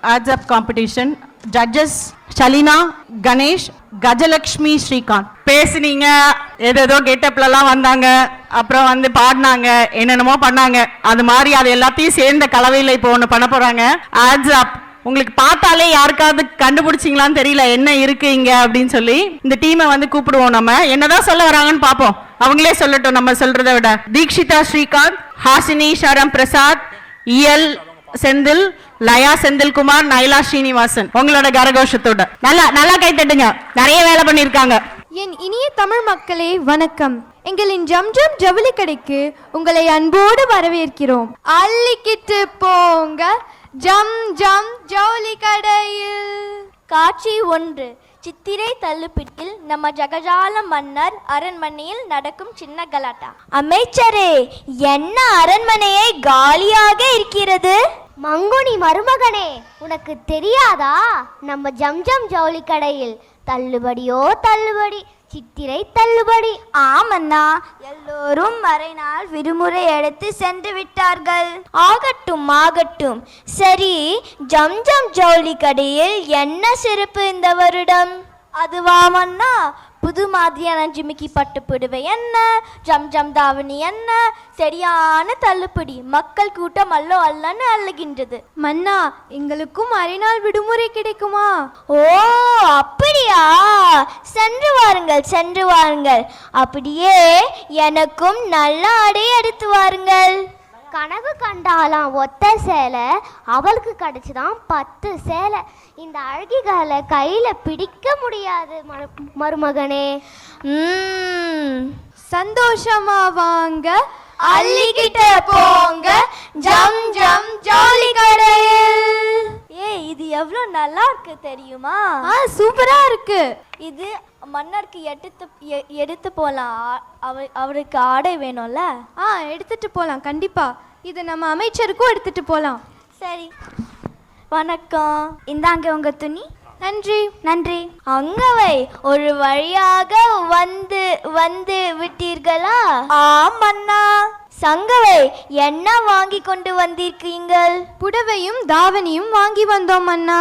Adds up competition. Judges Shalina, Ganesh, Gajalakshmi, Srikanth. பேசுனீங்க, ஏதோ கெட்டப்லாம் வந்தாங்க, அப்புறம் வந்து பாடினாங்க, என்னென்னமோ பண்ணாங்க. அது மாதிரி அது எல்லாத்தையும் சேர்ந்த கலவையில் இப்போ ஒன்று பண்ண போறாங்க. Adds up. உங்களுக்கு பார்த்தாலே யாருக்காவது கண்டுபிடிச்சிங்களான்னு தெரியல என்ன இருக்கு இங்க அப்படின்னு சொல்லி இந்த டீமை வந்து கூப்பிடுவோம். நம்ம என்னதான் சொல்ல வராங்கன்னு பார்ப்போம். அவங்களே சொல்லட்டும் நம்ம சொல்றதை விட. தீக்ஷிதா ஸ்ரீகாந்த், ஹாசினி ஷரம் பிரசாத், இயல் செந்தில், லயா செந்தில்குமார், நைலா ஸ்ரீனிவாசன். உங்களோட கரகோஷத்தோட நல்லா கை தட்டுங்க. நிறைய வேலை பண்ணிருக்காங்க. என் இனிய தமிழ் மக்களே வணக்கம். எங்களின் ஜம் ஜம் ஜவுளி கடைக்கு உங்களை அன்போடு வரவேற்கிறோம். அள்ளிக்கிட்டு போங்க ஜம் ஜம் ஜவுளி கடையில். காட்சி 1. சித்திரை தள்ளுப்பிட்டில் நம்ம ஜகஜால மன்னர் அரண்மனையில் நடக்கும் சின்ன கலாட்டா. அமைச்சரே, என்ன அரண்மனையை காலியாக இருக்கிறது? மங்குனி மருமகனே, உனக்கு தெரியாதா? நம்ம ஜம் ஜம் ஜவுளி கடையில் தள்ளுபடியோ தள்ளுபடி, சித்திரை தள்ளுபடி. ஆமண்ணா, எல்லோரும் மறைநாள் விடுமுறை எடுத்து சென்று விட்டார்கள். ஆகட்டும் ஆகட்டும். சரி, ஜம் ஜம் ஜவுளி கடையில் என்ன சிறப்பு இந்த வருடம்? அதுவாமண்ணா, புது மாதிரியான ஜிமிக்கி பட்டு புடவை என்ன, ஜம் ஜம் தாவணி என்ன, சரியான தள்ளுபடி. மக்கள் கூட்டம் அல்லோ அல்லன்னு அள்ளுகின்றது. மன்னா, எங்களுக்கும் மறுநாள் விடுமுறை கிடைக்குமா? ஓ அப்படியா? சென்று வாருங்கள் சென்று வாருங்கள். அப்படியே எனக்கும் நல்ல ஆடை எடுத்து வாருங்கள். கனவு கண்டாலாம் ஒத்த சேலை, அவளுக்கு கிடைச்சுதான் 10 சேலை. இந்த அழகிகளை கையில பிடிக்க முடியாது மருமகனே. சந்தோஷமா வாங்க, அள்ளிக்கிட்ட போங்க ஜம் ஜம் ஜவுளி கடையில். இது எவ்வளோ நல்லா இருக்கு தெரியுமா? சூப்பரா இருக்கு. இது மன்னருக்கு எடுத்து போலாம். அவருக்கு ஆடை வேணும்ல. எடுத்துட்டு போலாம். கண்டிப்பா இது நம்ம அமைச்சருக்கும் எடுத்துட்டு போலாம். சரி, வணக்கம். இந்தாங்க உங்க துணி. நன்றி நன்றி. அங்கவை ஒரு வழியாக வந்து விட்டீர்களா? ஆமண்ணா. சங்கவை, என்ன வாங்கி கொண்டு வந்திருக்கீங்கள்? புடவையும் தாவணியும் வாங்கி வந்தோம் அண்ணா.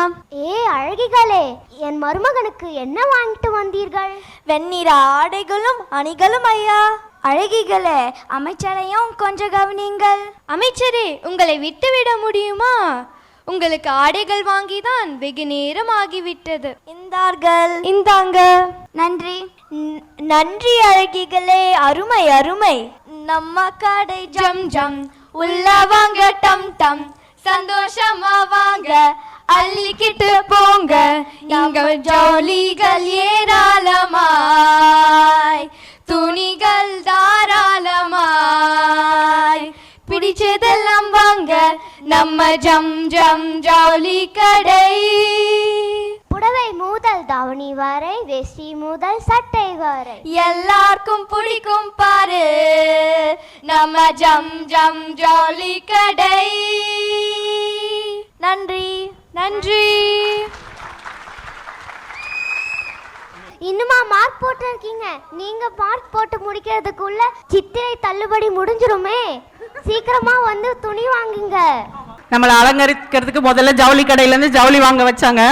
அழகிகளே, என் மருமகனுக்கு என்ன வாங்கிட்டு வந்தீர்கள்? வெண்ணிற ஆடைகளும் அணிகளும் ஐயா. அழகிகளே, அமைச்சரையும் கொஞ்சம் கவனிங்கள். அமைச்சரே, உங்களை விட்டுவிட முடியுமா? உங்களுக்கு ஆடைகள் வாங்கிதான் வெகு நேரம் ஆகிவிட்டது. இந்தாங்க. நன்றி நன்றி அழகிகளே, அருமை அருமை. நம்ம கடை ஜம் ஜம், உள்ள வாங்க டம் டம், சந்தோஷமா வாங்க, அள்ளிக்கிட்டு போங்க, எங்கள் ஜவுளிகள் ஏராளமாய், துணிகள் தாராளமாய், பிடிச்சதெல்லாம் வாங்க நம்ம ஜம் ஜம் ஜவுளி கடை. புடவை முதல் தாவணி வரை, வேஷ்டி முதல் சட்டை வரை, எல்லாருக்கும் பிடிக்கும் பாரு நம்ம ஜம் ஜம் ஜவுளி கடை. நன்றி நன்றி. இன்னுமா மார்க் போட்டு இருக்கீங்க? நீங்க மார்க் போட்டு முடிக்கிறதுக்குள்ள சித்திரை தள்ளுபடி முடிஞ்சிருமே. சீக்கிரமா வந்து துணி வாங்குங்க. நம்மளை அலங்கரிக்கிறதுக்கு முதல்ல ஜவுளி கடையில இருந்து ஜவுளி வாங்க வச்சாங்க.